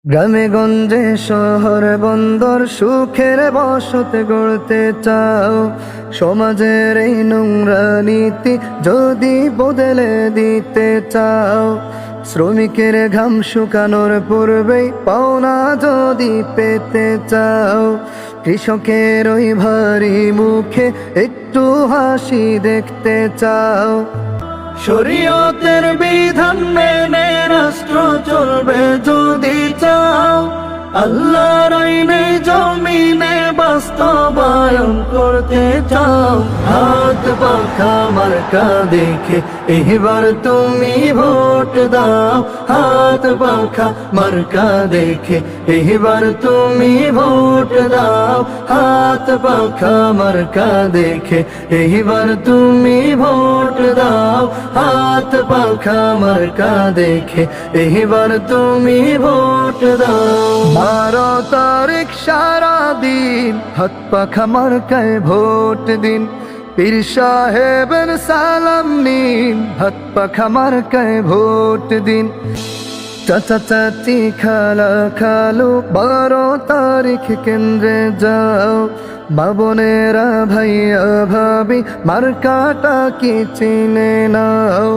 গ্রামে গঞ্জে শহর বন্দর সুখের বসত গড়তে চাও, সমাজের এই নোংরা নীতি যদি বদলে দিতে চাও, শ্রমিকের ঘাম শুকানোর পূর্বেই পাওনা যদি পেতে চাও, কৃষকের ওই ভারী মুখে একটু হাসি দেখতে চাও, শরীয়তের বিধান মেনে রাষ্ট্র চলবে যদি চাও, আল্লাহর আইনে জমিনে বাস্তবায়ন করতে চাও, হাত পাখা মার্কা দেখে এবার তুমি ভোট দাও, হাত পাখা মার্কা দেখে এবার তুমি ভোট দাও, হাত পাখা মার্কা দেখে এবার তুমি ভোট দাও, হাত পাখা মার্কা দেখে এবার তুমি ভোট দাও। 12 তারিখ সারা দিন হাত পাখা মার্কায় ভোট দিন, পীর সাহেবের সালাম নিন, হাত পাখা মার্কায় ভোট দিন। চাচা চাচি খালা খালু 12 তারিখ কেন্দ্রে যাও, বাবনেরা ভাইয়া ভাবি মার্কাটা কি চিনে নাও,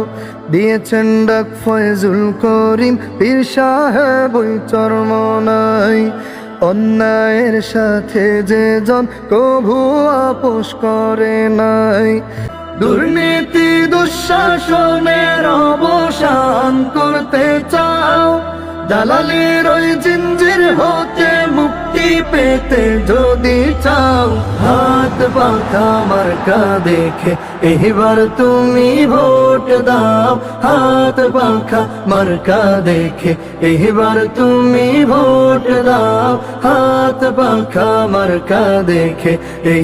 দিয়েছেন ডাক ফয়জুল করিম পীর সাহেব ওই চরমনাই, অন্যায়ের সাথে যে জন কভু আপোষ করে নাই, দুর্নীতি দুঃশাসনের অবসান করতে চাও, দালালির ওই জিঞ্জির হতে মুক্তি পেতে যদি চাও, হাত পাখা মার্কা দেখে এবার তুমি ভোট দাও, হাত পাখা মার্কা দেখে এবার তুমি ভোট দাও, হাত পাখা মার্কা দেখে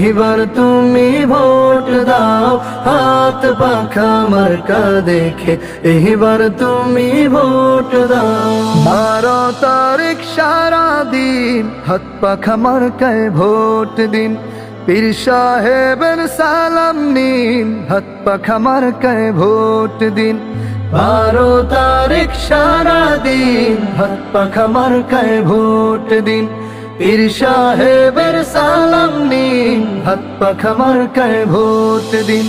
এবার তুমি ভোট দাও, হাত পাখা মার্কা দেখে এবার তুমি ভোট দাও। 12 তারিখ সারা দিন হাত পাখা মার্কায় ভোট দিন, পীর সাহেবের সালাম নিন, হাত পাখা মার্কায় ভোট দিন। 12 তারিখ সারা দিন হাত পাখা মার্কায় ভোট দিন, পীর সাহেবের সালাম নিন, হাত পাখা মার্কায় ভোট দিন।